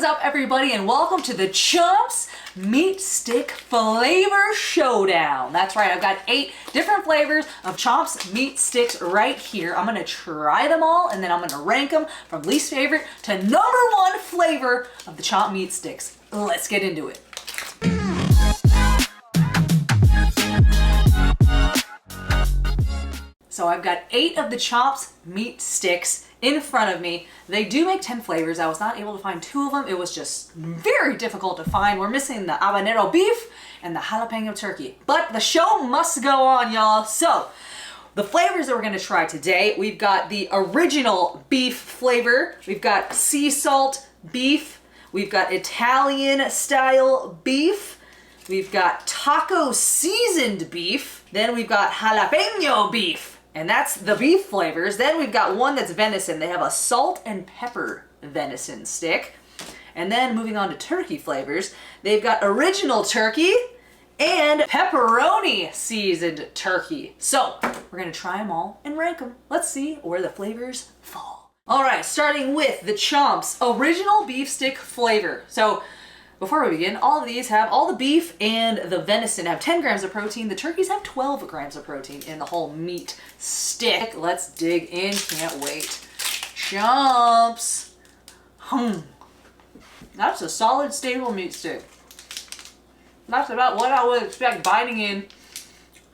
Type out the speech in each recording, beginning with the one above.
is up, everybody, and welcome to the Chomps Meat Stick Flavor Showdown. That's right, I've got 8 different flavors of Chomps Meat Sticks right here. I'm gonna try them all, and then I'm gonna rank them from least favorite to #1 flavor of the Chomp Meat Sticks. Let's get into it. So I've got 8 of the Chomps Meat Sticks in front of me. They do make 10 flavors. I was not able to find 2 of them. It was just very difficult to find. We're missing the habanero beef and the jalapeno turkey. But the show must go on, y'all. So the flavors that we're gonna try today, we've got the original beef flavor. We've got sea salt beef. We've got Italian style beef. We've got taco seasoned beef. Then we've got jalapeno beef. And that's the beef flavors. Then we've got one that's venison. They have a salt and pepper venison stick. And then moving on to turkey flavors, they've got original turkey and pepperoni seasoned turkey. So we're gonna try them all and rank them. Let's see where the flavors fall. All right, starting with the Chomps original beef stick flavor. So before we begin, all of these have, all the beef and the venison have 10 grams of protein. The turkeys have 12 grams of protein in the whole meat stick. Let's dig in, can't wait. Chomps. That's a solid, stable meat stick. That's about what I would expect biting in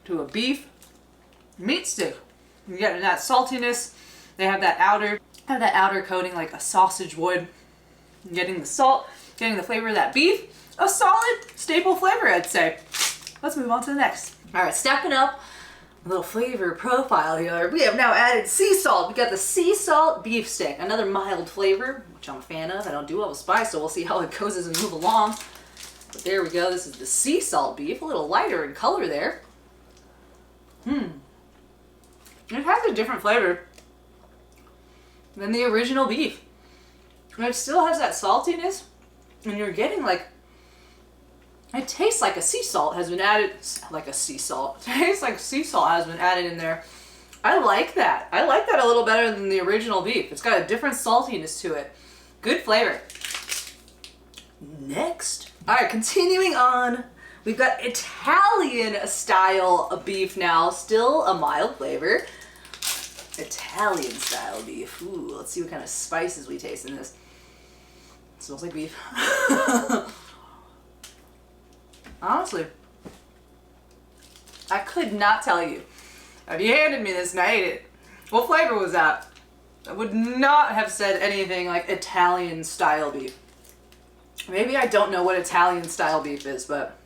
to a beef meat stick. You're getting that saltiness. They have that outer coating like a sausage would. You're getting the salt, getting the flavor of that beef. A solid, staple flavor, I'd say. Let's move on to the next. All right, stepping up a little flavor profile here. We have now added sea salt. We got the sea salt beef stick, another mild flavor, which I'm a fan of. I don't do well with spice, so we'll see how it goes as we move along. But there we go. This is the sea salt beef, a little lighter in color there. It has a different flavor than the original beef. And it still has that saltiness, and you're getting like, it tastes like a sea salt has been added, like a sea salt. It tastes like sea salt has been added in there. I like that. I like that a little better than the original beef. It's got a different saltiness to it. Good flavor. Next. All right, continuing on. We've got Italian style beef now, still a mild flavor. Italian style beef. Ooh, let's see what kind of spices we taste in this. It smells like beef. Honestly, I could not tell you. If you handed me this and I ate it, what flavor was that? I would not have said anything like Italian style beef. Maybe I don't know what Italian style beef is, but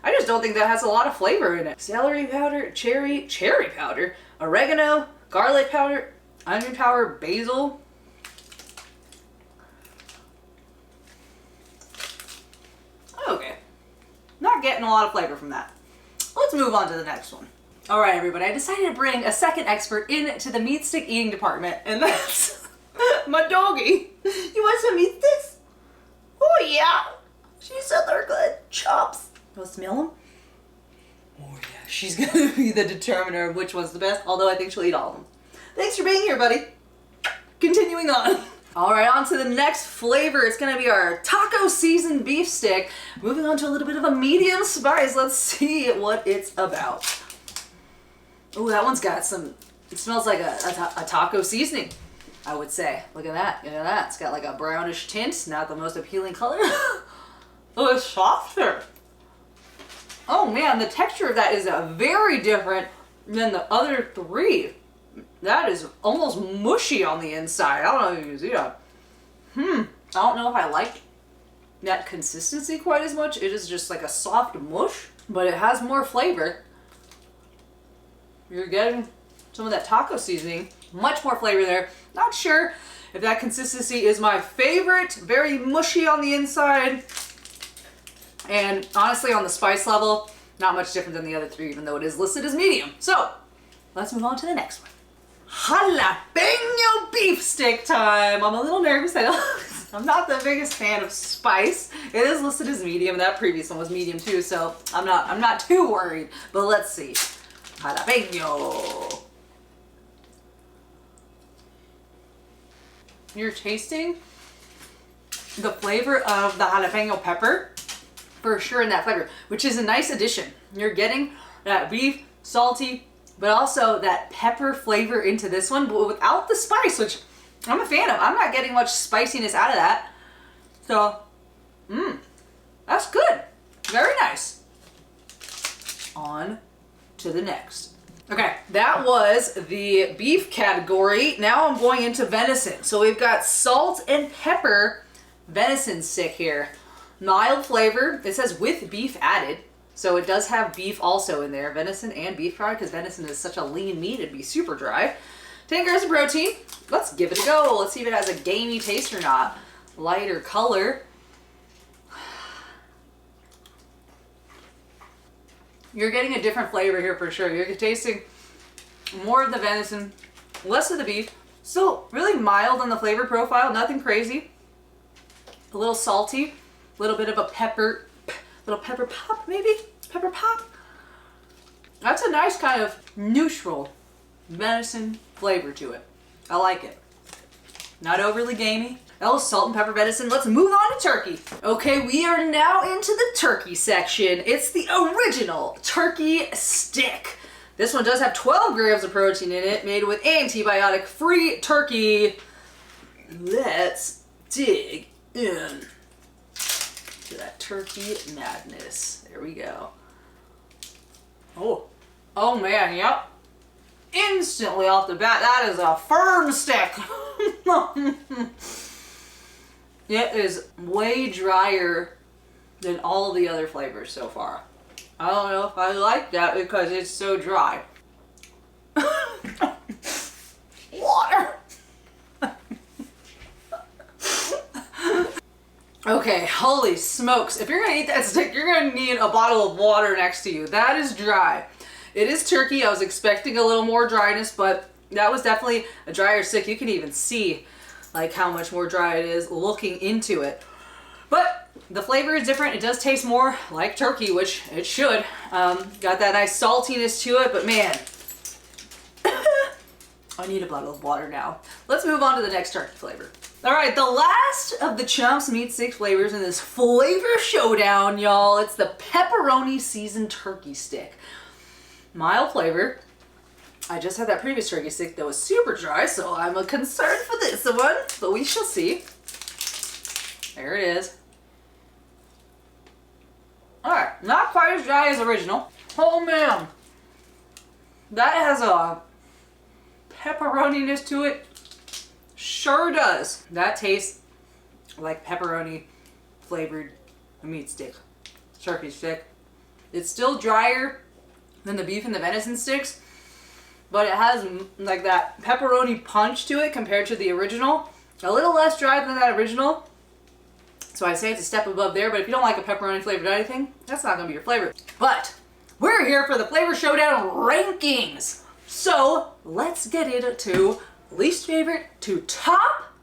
I just don't think that has a lot of flavor in it. Celery powder, cherry powder, oregano, garlic powder, onion powder, basil. Okay. Not getting a lot of flavor from that. Let's move on to the next one. All right, everybody, I decided to bring a second expert into the meat stick eating department, and that's my doggy. You want some meat sticks? Oh yeah, she said they're good. Chomps. You want to smell them? Oh yeah, she's gonna be the determiner of which one's the best, although I think she'll eat all of them. Thanks for being here, buddy. Continuing on. All right, on to the next flavor. It's gonna be our taco seasoned beef stick. Moving on to a little bit of a medium spice. Let's see what it's about. Oh, that one's got some, it smells like a taco seasoning, I would say. Look at that, look at that. It's got like a brownish tint, not the most appealing color. Oh, it's softer. Oh man, the texture of that is very different than the other 3. That is almost mushy on the inside. I don't know if you can see that. I don't know if I like that consistency quite as much. It is just like a soft mush, but it has more flavor. You're getting some of that taco seasoning. Much more flavor there. Not sure if that consistency is my favorite. Very mushy on the inside. And honestly, on the spice level, not much different than the other 3, even though it is listed as medium. So, let's move on to the next one. Jalapeno beef stick time. I'm a little nervous. I'm not the biggest fan of spice. It is listed as medium. That previous one was medium too, so I'm not too worried. But let's see. Jalapeno. You're tasting the flavor of the jalapeno pepper for sure in that flavor, which is a nice addition. You're getting that beef, salty, but also that pepper flavor into this one, but without the spice, which I'm a fan of. I'm not getting much spiciness out of that. So, that's good. Very nice. On to the next. Okay, that was the beef category. Now I'm going into venison. So we've got salt and pepper venison stick here. Mild flavor. It says with beef added. So it does have beef also in there. Venison and beef fry, because venison is such a lean meat, it'd be super dry. 10 grams of protein. Let's give it a go. Let's see if it has a gamey taste or not. Lighter color. You're getting a different flavor here for sure. You're tasting more of the venison, less of the beef. Still really mild on the flavor profile, nothing crazy. A little salty, a little bit of a pepper, little pepper pop maybe? Pepper pop. That's a nice kind of neutral venison flavor to it. I like it. Not overly gamey. That was salt and pepper venison. Let's move on to turkey. Okay, we are now into the turkey section. It's the original turkey stick. This one does have 12 grams of protein in it, made with antibiotic-free turkey. Let's dig in to that turkey madness. There we go. Oh man, yep. Instantly off the bat, that is a firm stick. It is way drier than all the other flavors so far. I don't know if I like that because it's so dry. Water. Okay, holy smokes. If you're gonna eat that stick, you're gonna need a bottle of water next to you. That is dry. It is turkey. I was expecting a little more dryness, but that was definitely a drier stick. You can even see like how much more dry it is looking into it. But the flavor is different. It does taste more like turkey, which it should. Got that nice saltiness to it, but man, I need a bottle of water now. Let's move on to the next turkey flavor. All right, the last of the Chomps Meat Sticks flavors in this flavor showdown, y'all. It's the pepperoni seasoned turkey stick. Mild flavor. I just had that previous turkey stick that was super dry, so I'm concerned for this one, but we shall see. There it is. All right, not quite as dry as original. Oh man, that has a pepperoniness to it. Sure does. That tastes like pepperoni flavored meat stick, turkey stick. It's still drier than the beef and the venison sticks, but it has like that pepperoni punch to it compared to the original. A little less dry than that original. So I say it's a step above there, but if you don't like a pepperoni flavored anything, that's not gonna be your flavor. But we're here for the Flavor Showdown rankings. So let's get into least favorite to top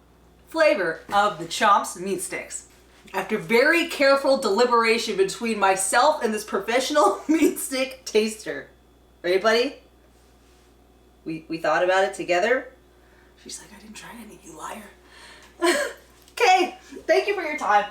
flavor of the Chomps Meat Sticks. After very careful deliberation between myself and this professional meat stick taster. Ready, buddy? We thought about it together. She's like, I didn't try any, you liar. Okay, thank you for your time.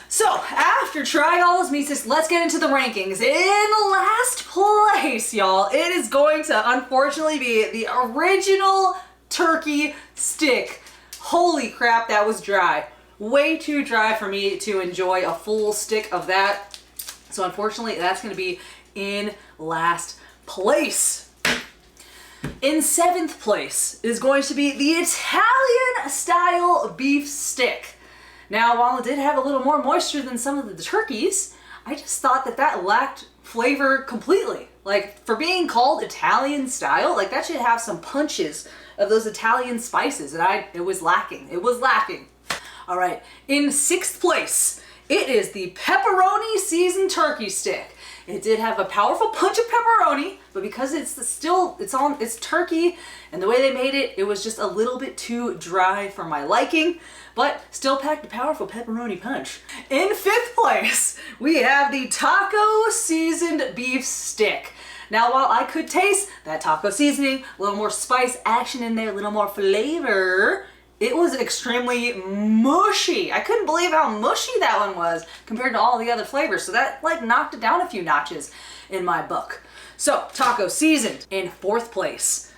So, after trying all those meat sticks, let's get into the rankings. In last place, y'all, it is going to unfortunately be the original turkey stick. Holy crap, that was dry. Way too dry for me to enjoy a full stick of that. So unfortunately, that's going to be in last place. In 7th place is going to be the Italian style beef stick. Now, while it did have a little more moisture than some of the turkeys, I just thought that that lacked flavor completely. Like, for being called Italian style, like that should have some punches of those Italian spices, and it was lacking. It was lacking. All right, in 6th place, it is the pepperoni seasoned turkey stick. It did have a powerful punch of pepperoni, but because it's turkey, and the way they made it, it was just a little bit too dry for my liking, but still packed a powerful pepperoni punch. In 5th place, we have the taco seasoned beef stick. Now, while I could taste that taco seasoning, a little more spice action in there, a little more flavor, it was extremely mushy. I couldn't believe how mushy that one was compared to all the other flavors. So that like knocked it down a few notches in my book. So taco seasoned in 4th place.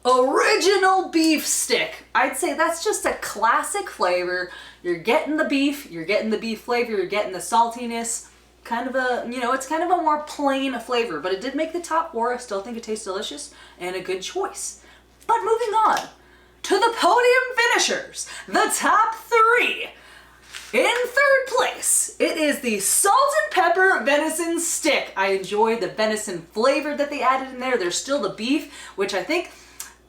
Original beef stick. I'd say that's just a classic flavor. You're getting the beef, you're getting the beef flavor, you're getting the saltiness. Kind of a, you know, it's kind of a more plain flavor, but it did make the top 4. I still think it tastes delicious and a good choice. But moving on to the podium finishers, the top 3. In 3rd place, it is the salt and pepper venison stick. I enjoy the venison flavor that they added in there. There's still the beef, which I think,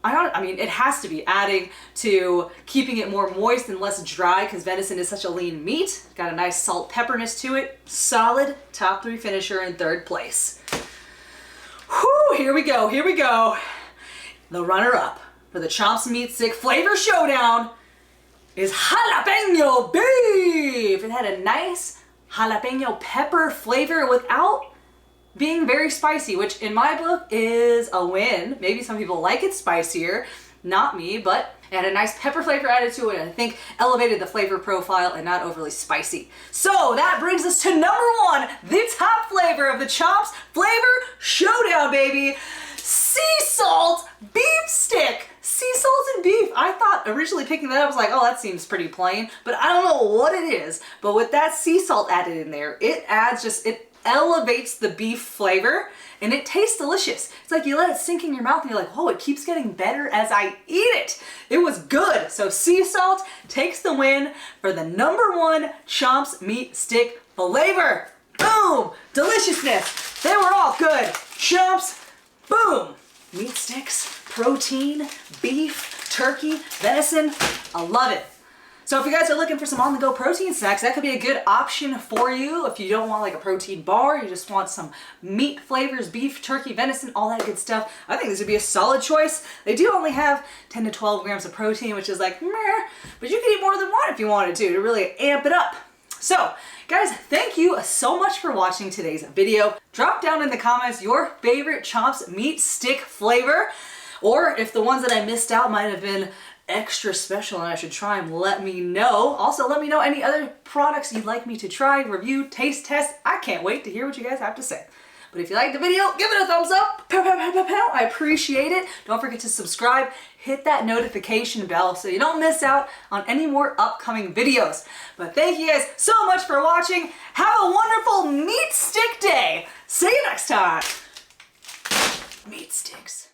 I mean, it has to be adding to keeping it more moist and less dry because venison is such a lean meat. Got a nice salt pepperness to it. Solid top 3 finisher in 3rd place. Whew, here we go, here we go. The runner-up for the Chomps Meat Stick Flavor Showdown is jalapeño beef. It had a nice jalapeno pepper flavor without being very spicy, which in my book is a win. Maybe some people like it spicier, not me, but it had a nice pepper flavor added to it, and I think elevated the flavor profile and not overly spicy. So that brings us to number 1, the top flavor of the Chomps Flavor Showdown, baby. Sea salt beef stick. Sea salt and beef. I thought originally picking that up, I was like, oh, that seems pretty plain, but I don't know what it is. But with that sea salt added in there, it adds it elevates the beef flavor and it tastes delicious. It's like you let it sink in your mouth and you're like, oh, it keeps getting better as I eat it. It was good. So sea salt takes the win for the number 1 Chomps Meat Stick flavor. Boom! Deliciousness. They were all good. Chomps, boom! Meat sticks, protein, beef, turkey, venison. I love it. So if you guys are looking for some on-the-go protein snacks, that could be a good option for you. If you don't want like a protein bar, you just want some meat flavors, beef, turkey, venison, all that good stuff, I think this would be a solid choice. They do only have 10 to 12 grams of protein, which is like, meh, but you could eat more than one if you wanted to really amp it up. So guys, thank you so much for watching today's video. Drop down in the comments your favorite Chomps Meat Stick flavor, or if the ones that I missed out might have been extra special and I should try them, let me know. Also, let me know any other products you'd like me to try, review, taste test. I can't wait to hear what you guys have to say. But if you liked the video, give it a thumbs up. Pow, pow, pow, pow, pow. I appreciate it. Don't forget to subscribe. Hit that notification bell so you don't miss out on any more upcoming videos. But thank you guys so much for watching. Have a wonderful meat stick day. See you next time. Meat sticks.